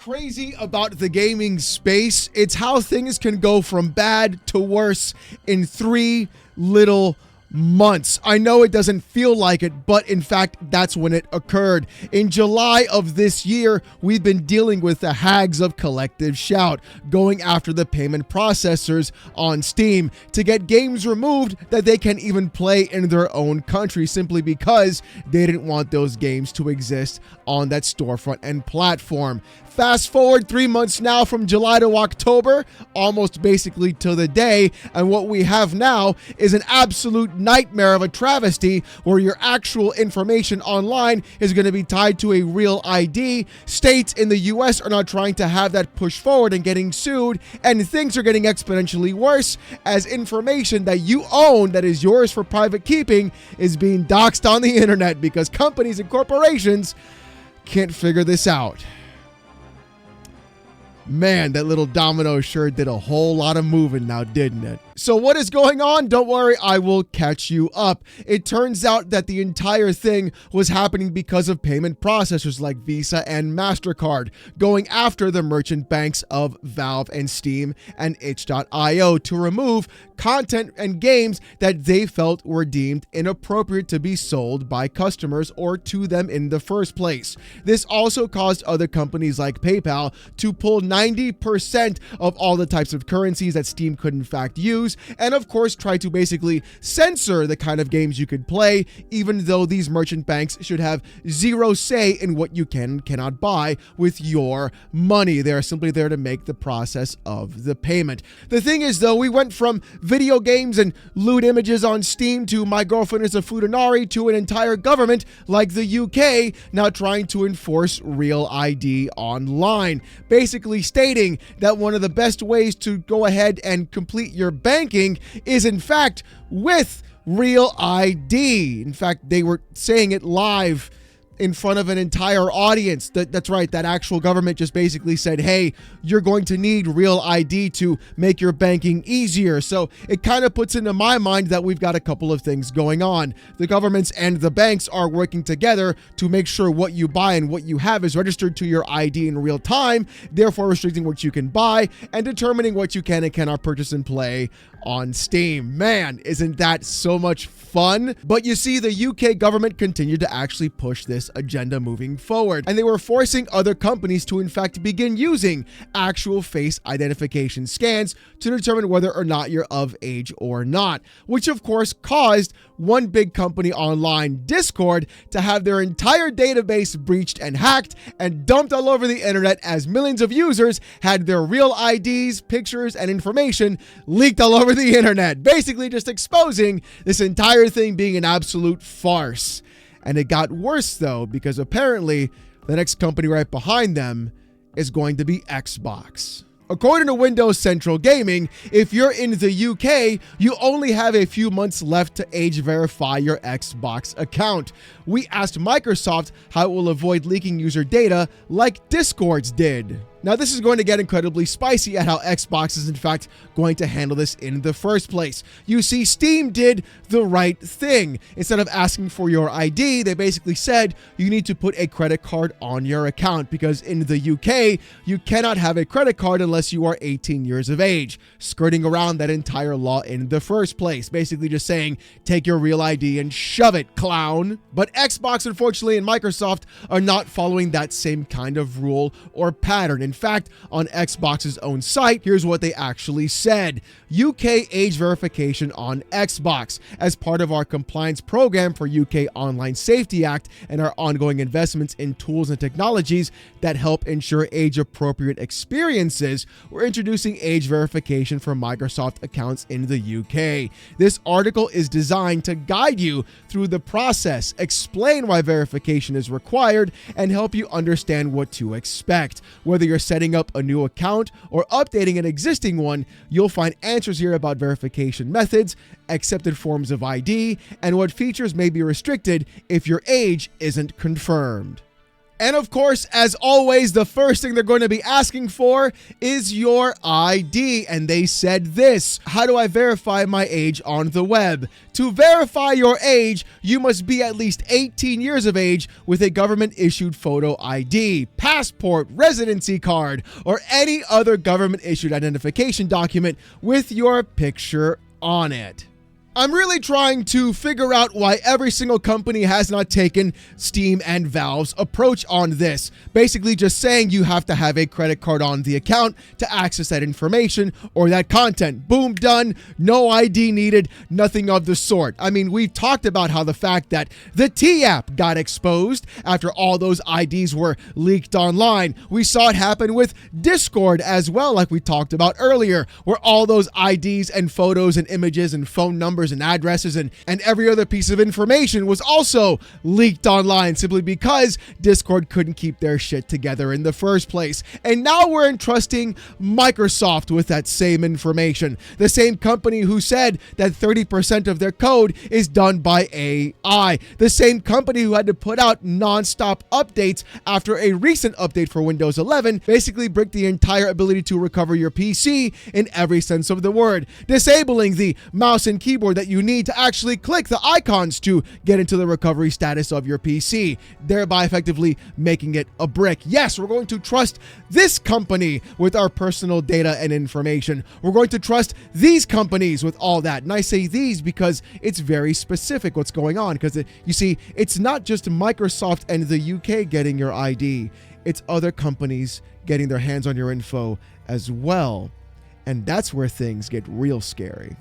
crazy about the gaming space? It's how things can go from bad to worse in 3 little months. I know it doesn't feel like it, but in fact, that's when it occurred. In July of this year, we've been dealing with the hags of Collective Shout, going after the payment processors on Steam to get games removed that they can't even play in their own country simply because they didn't want those games to exist on that storefront and platform. Fast forward 3 months now from July to October, almost basically to the day, and what we have now is an absolute nightmare of a travesty where your actual information online is going to be tied to a real ID. States in the US are now trying to have that pushed forward and getting sued, and things are getting exponentially worse as information that you own that is yours for private keeping is being doxed on the internet because companies and corporations can't figure this out. Man, that little domino sure did a whole lot of moving now, didn't it? So what is going on? Don't worry, I will catch you up. It turns out that the entire thing was happening because of payment processors like Visa and MasterCard going after the merchant banks of Valve and Steam and itch.io to remove content and games that they felt were deemed inappropriate to be sold by customers or to them in the first place. This also caused other companies like PayPal to pull 90% of all the types of currencies that Steam could in fact use, and of course try to basically censor the kind of games you could play, even though these merchant banks should have zero say in what you can and cannot buy with your money. They are simply there to make the process of the payment. The thing is though, we went from video games and lewd images on Steam to My Girlfriend is a Futanari to an entire government like the UK now trying to enforce Real ID online, basically stating that one of the best ways to go ahead and complete your banking is in fact with Real ID. In fact, they were saying it live in front of an entire audience. That's right, that actual government just basically said, hey, you're going to need Real ID to make your banking easier. So it kind of puts into my mind that we've got a couple of things going on. The governments and the banks are working together to make sure what you buy and what you have is registered to your ID in real time, therefore restricting what you can buy and determining what you can and cannot purchase and play on Steam. Man, isn't that so much fun? But you see, the UK government continued to actually push this agenda moving forward, and they were forcing other companies to in fact begin using actual face identification scans to determine whether or not you're of age or not, which of course caused one big company online, Discord, to have their entire database breached and hacked and dumped all over the internet as millions of users had their real IDs, pictures, and information leaked all over the internet, basically just exposing this entire thing being an absolute farce. And it got worse though, because apparently the next company right behind them is going to be Xbox. According to Windows Central Gaming, if you're in the UK, you only have a few months left to age verify your Xbox account. We asked Microsoft how it will avoid leaking user data like Discord's did. Now, this is going to get incredibly spicy at how Xbox is in fact going to handle this in the first place. You see, Steam did the right thing. Instead of asking for your ID, they basically said you need to put a credit card on your account because in the UK, you cannot have a credit card unless you are 18 years of age, skirting around that entire law in the first place. Basically just saying, take your real ID and shove it, clown. But Xbox, unfortunately, and Microsoft are not following that same kind of rule or pattern. In fact, on Xbox's own site, here's what they actually said. UK age verification on Xbox. As part of our compliance program for UK Online Safety Act and our ongoing investments in tools and technologies that help ensure age-appropriate experiences, we're introducing age verification for Microsoft accounts in the UK. This article is designed to guide you through the process, explain why verification is required, and help you understand what to expect. Whether you're setting up a new account or updating an existing one, you'll find answers here about verification methods, accepted forms of ID, and what features may be restricted if your age isn't confirmed. And of course, as always, the first thing they're going to be asking for is your ID. And they said this: how do I verify my age on the web? To verify your age, you must be at least 18 years of age with a government-issued photo ID, passport, residency card, or any other government-issued identification document with your picture on it. I'm really trying to figure out why every single company has not taken Steam and Valve's approach on this. Basically just saying you have to have a credit card on the account to access that information or that content. Boom, done. No ID needed. Nothing of the sort. I mean, we've talked about how the fact that the T-app got exposed after all those IDs were leaked online. We saw it happen with Discord as well, like we talked about earlier, where all those IDs and photos and images and phone numbers and addresses and every other piece of information was also leaked online simply because Discord couldn't keep their shit together in the first place. And now we're entrusting Microsoft with that same information. The same company who said that 30% of their code is done by AI. The same company who had to put out non-stop updates after a recent update for Windows 11 basically bricked the entire ability to recover your PC in every sense of the word, disabling the mouse and keyboard that you need to actually click the icons to get into the recovery status of your PC, thereby effectively making it a brick. Yes, we're going to trust this company with our personal data and information. We're going to trust these companies with all that. And I say these because it's very specific what's going on, because you see, it's not just Microsoft and the UK getting your ID. It's other companies getting their hands on your info as well. And that's where things get real scary.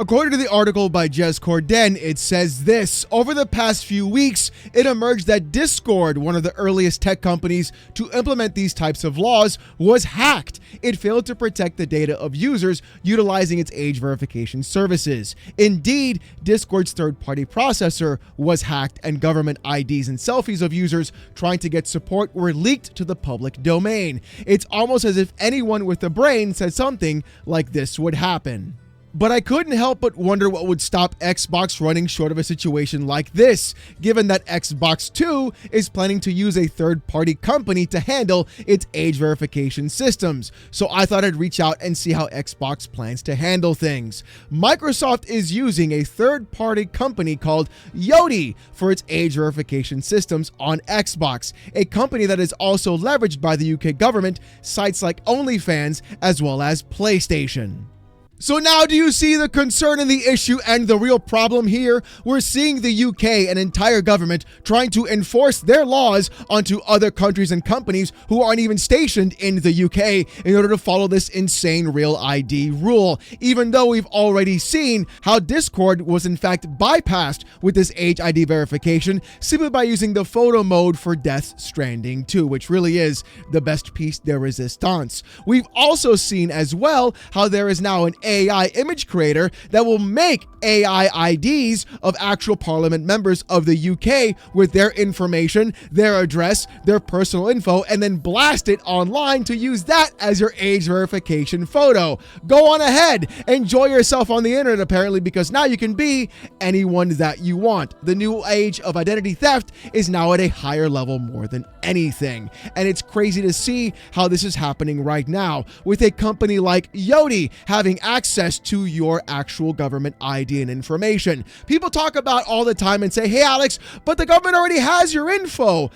According to the article by Jez Corden, it says this: over the past few weeks, it emerged that Discord, one of the earliest tech companies to implement these types of laws, was hacked. It failed to protect the data of users utilizing its age verification services. Indeed, Discord's third-party processor was hacked, and government IDs and selfies of users trying to get support were leaked to the public domain. It's almost as if anyone with a brain said something like this would happen. But I couldn't help but wonder what would stop Xbox running short of a situation like this, given that Xbox 2 is planning to use a third-party company to handle its age verification systems. So I thought I'd reach out and see how Xbox plans to handle things. Microsoft is using a third-party company called Yoti for its age verification systems on Xbox, a company that is also leveraged by the UK government, sites like OnlyFans, as well as PlayStation. So now do you see the concern and the issue and the real problem here? We're seeing the UK, an entire government, trying to enforce their laws onto other countries and companies who aren't even stationed in the UK in order to follow this insane Real ID rule, even though we've already seen how Discord was in fact bypassed with this age ID verification simply by using the photo mode for Death Stranding 2, which really is the best piece de resistance. We've also seen as well how there is now an AI image creator that will make AI IDs of actual parliament members of the UK with their information, their address, their personal info, and then blast it online to use that as your age verification photo. Go on ahead, enjoy yourself on the internet apparently, because now you can be anyone that you want. The new age of identity theft is now at a higher level more than anything. And it's crazy to see how this is happening right now with a company like Yoti having access to your actual government ID and information. People talk about all the time and say, hey Alex, but the government already has your info.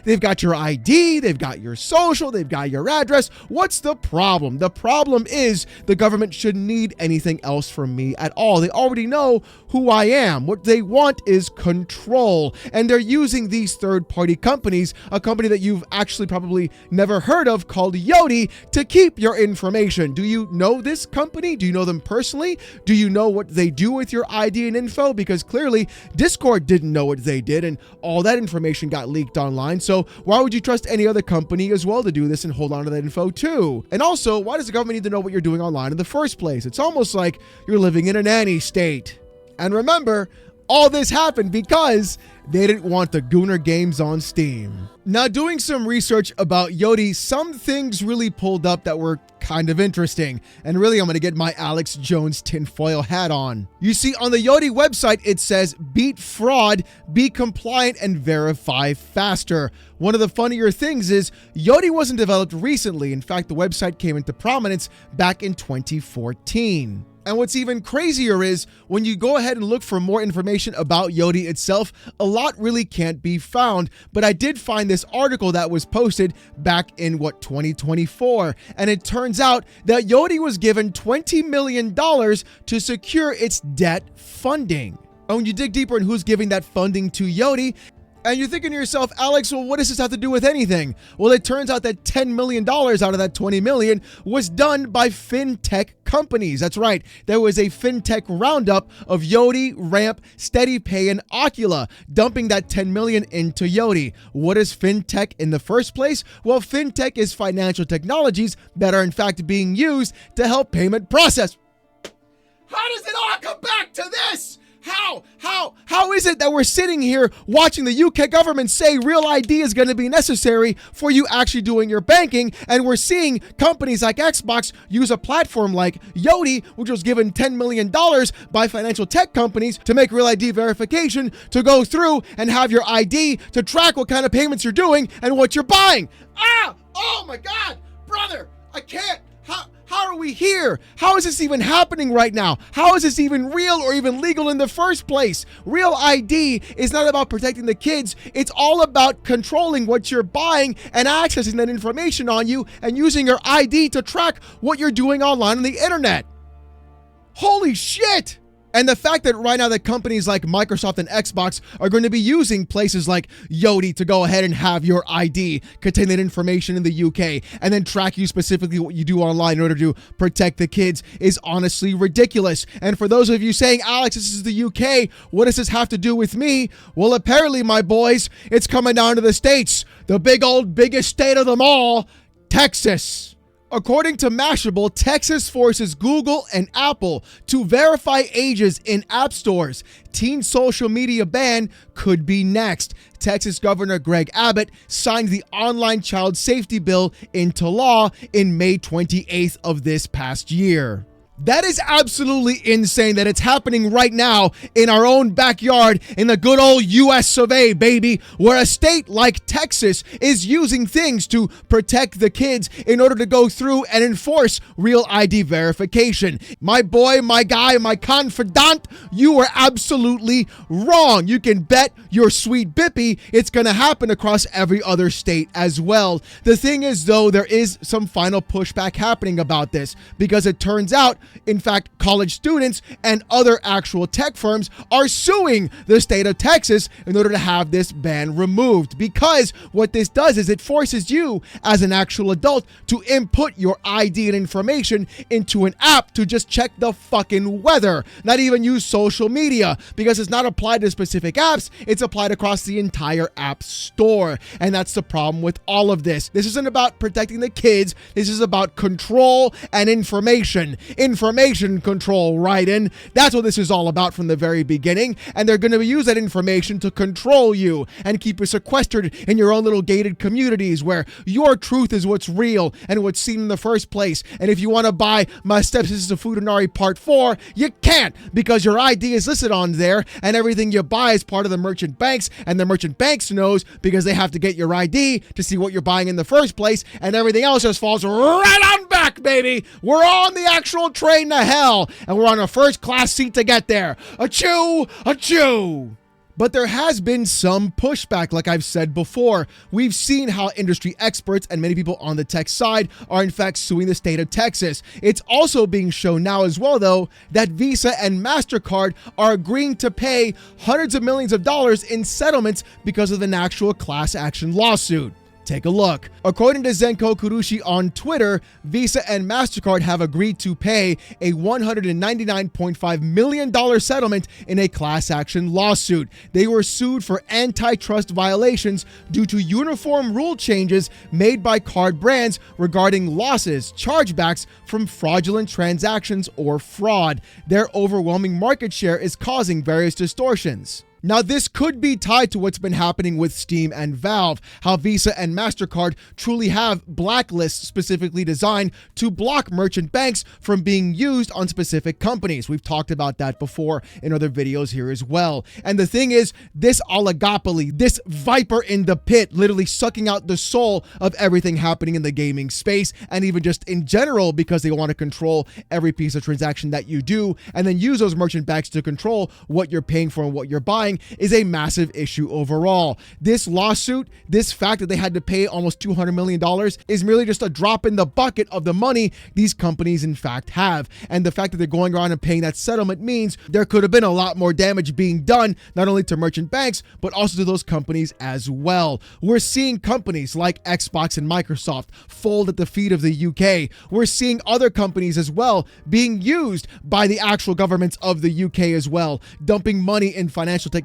They've got your ID, they've got your social, they've got your address. What's the problem? The problem is the government shouldn't need anything else from me at all. They already know who I am. What they want is control. And they're using these third-party companies, a company that you've actually probably never heard of called Yoti, to keep your information. Do you know this company? Do you know them personally? Do you know what they do with your ID and info? Because clearly Discord didn't know what they did and all that information got leaked online. So why would you trust any other company as well to do this and hold on to that info too? And also, why does the government need to know what you're doing online in the first place? It's almost like you're living in a nanny state. And remember, All this happened because they didn't want the Gooner games on Steam. Now, doing some research about Yoti, some things really pulled up that were kind of interesting. And really, I'm going to get my Alex Jones tinfoil hat on. You see, on the Yoti website, it says, beat fraud, be compliant, and verify faster. One of the funnier things is Yoti wasn't developed recently. In fact, the website came into prominence back in 2014. And what's even crazier is when you go ahead and look for more information about Yoti itself, a lot really can't be found. But I did find this article that was posted back in 2024. And it turns out that Yoti was given $20 million to secure its debt funding. And when you dig deeper in who's giving that funding to Yoti, and you're thinking to yourself, Alex, well, what does this have to do with anything? Well, it turns out that $10 million out of that $20 million was done by fintech companies. That's right. There was a fintech roundup of Yoti, Ramp, SteadyPay, and Ocula, dumping that $10 million into Yoti. What is fintech in the first place? Well, fintech is financial technologies that are in fact being used to help payment process. How does it all come back to this? How is it that we're sitting here watching the UK government say Real ID is going to be necessary for you actually doing your banking, and we're seeing companies like Xbox use a platform like Yoti, which was given $10 million by financial tech companies to make Real ID verification to go through and have your ID to track what kind of payments you're doing and what you're buying. Oh my God, brother, I can't. How are we here? How is this even happening right now? How is this even real or even legal in the first place? Real ID is not about protecting the kids. It's all about controlling what you're buying and accessing that information on you and using your ID to track what you're doing online on the internet. Holy shit! And the fact that right now that companies like Microsoft and Xbox are going to be using places like Yoti to go ahead and have your ID contain that information in the UK and then track you specifically what you do online in order to protect the kids is honestly ridiculous. And for those of you saying, Alex, this is the UK, what does this have to do with me? Well, apparently, my boys, it's coming down to the States, the biggest state of them all, Texas. According to Mashable, Texas forces Google and Apple to verify ages in app stores. Teen social media ban could be next. Texas Governor Greg Abbott signed the online child safety bill into law in May 28th of this past year. That is absolutely insane that it's happening right now in our own backyard in the good old US of A, baby, where a state like Texas is using things to protect the kids in order to go through and enforce Real ID verification. My boy, my guy, my confidant, you were absolutely wrong. You can bet your sweet bippy it's going to happen across every other state as well. The thing is, though, there is some final pushback happening about this because it turns out, in fact, college students and other actual tech firms are suing the state of Texas in order to have this ban removed, because what this does is it forces you as an actual adult to input your ID and information into an app to just check the fucking weather, not even use social media, because it's not applied to specific apps, it's applied across the entire app store. And that's the problem with all of this. This isn't about protecting the kids, this is about control and information control, Raiden. That's what this is all about from the very beginning, and they're going to use that information to control you and keep you sequestered in your own little gated communities where your truth is what's real and what's seen in the first place. And if you want to buy My Stepsisters of Futanari Part 4, you can't, because your ID is listed on there and everything you buy is part of the merchant banks, and the merchant banks knows because they have to get your ID to see what you're buying in the first place, and everything else just falls right on back, baby. We're on the actual train to hell, and we're on a first class seat to get there. Achoo, achoo. But there has been some pushback, like I've said before. We've seen how industry experts and many people on the tech side are in fact suing the state of Texas. It's also being shown now as well, though, that Visa and MasterCard are agreeing to pay hundreds of millions of dollars in settlements because of an actual class action lawsuit. Take a look. According to Zenko Kurushi on Twitter, Visa and MasterCard have agreed to pay a $199.5 million settlement in a class action lawsuit. They were sued for antitrust violations due to uniform rule changes made by card brands regarding losses, chargebacks from fraudulent transactions or fraud. Their overwhelming market share is causing various distortions. Now, this could be tied to what's been happening with Steam and Valve, how Visa and MasterCard truly have blacklists specifically designed to block merchant banks from being used on specific companies. We've talked about that before in other videos here as well. And the thing is, this oligopoly, this viper in the pit, literally sucking out the soul of everything happening in the gaming space, and even just in general, because they want to control every piece of transaction that you do, and then use those merchant banks to control what you're paying for and what you're buying, is a massive issue overall. This lawsuit, this fact that they had to pay almost $200 million, is merely just a drop in the bucket of the money these companies in fact have. And the fact that they're going around and paying that settlement means there could have been a lot more damage being done, not only to merchant banks, but also to those companies as well. We're seeing companies like Xbox and Microsoft fold at the feet of the UK. We're seeing other companies as well being used by the actual governments of the UK as well, dumping money in financial technologies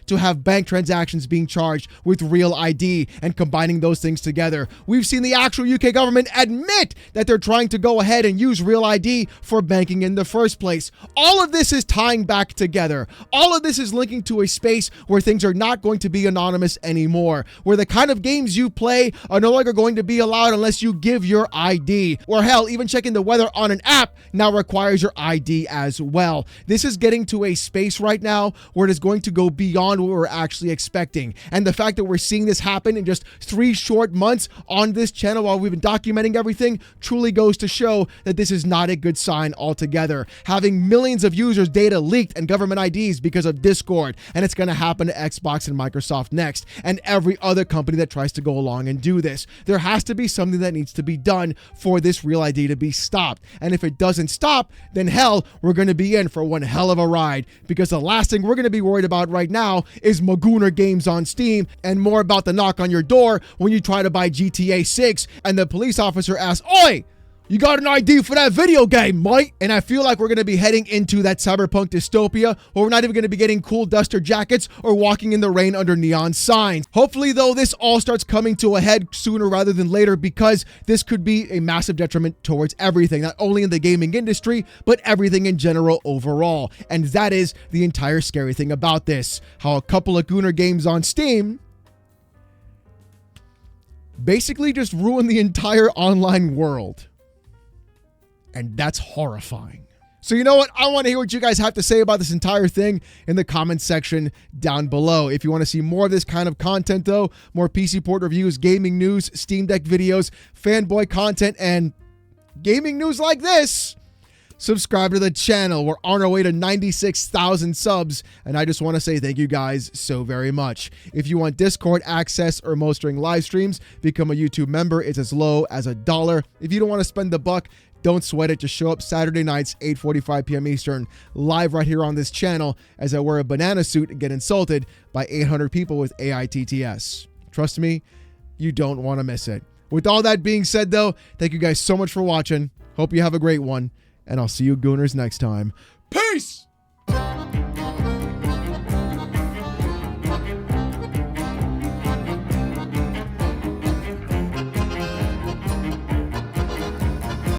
to have bank transactions being charged with Real ID and combining those things together. We've seen the actual UK government admit that they're trying to go ahead and use Real ID for banking in the first place. All of this is tying back together. All of this is linking to a space where things are not going to be anonymous anymore, where the kind of games you play are no longer going to be allowed unless you give your ID, or hell, even checking the weather on an app now requires your ID as well. This is getting to a space right now where it is going to go beyond what we're actually expecting. And the fact that we're seeing this happen in just 3 short months on this channel while we've been documenting everything truly goes to show that this is not a good sign altogether. Having millions of users' data leaked and government IDs because of Discord, and it's going to happen to Xbox and Microsoft next, and every other company that tries to go along and do this. There has to be something that needs to be done for this Real ID to be stopped. And if it doesn't stop, then hell, we're going to be in for one hell of a ride, because the last thing we're going to be worried about right now is Magooner games on Steam, and more about the knock on your door when you try to buy GTA 6 and the police officer asks, "Oi, you got an ID for that video game, mate?" And I feel like we're going to be heading into that cyberpunk dystopia where we're not even going to be getting cool duster jackets or walking in the rain under neon signs. Hopefully, though, this all starts coming to a head sooner rather than later, because this could be a massive detriment towards everything, not only in the gaming industry, but everything in general overall. And that is the entire scary thing about this, how a couple of Gooner games on Steam basically just ruin the entire online world. And that's horrifying. So you know what? I want to hear what you guys have to say about this entire thing in the comments section down below. If you want to see more of this kind of content, though, more PC port reviews, gaming news, Steam Deck videos, fanboy content, and gaming news like this, subscribe to the channel. We're on our way to 96,000 subs, and I just want to say thank you guys so very much. If you want Discord access or most during live streams, become a YouTube member. It's as low as $1. If you don't want to spend the buck, don't sweat it. Just show up Saturday nights, 8:45 p.m. Eastern, live right here on this channel as I wear a banana suit and get insulted by 800 people with AITTS. Trust me, you don't want to miss it. With all that being said, though, thank you guys so much for watching. Hope you have a great one, and I'll see you Gooners next time. Peace!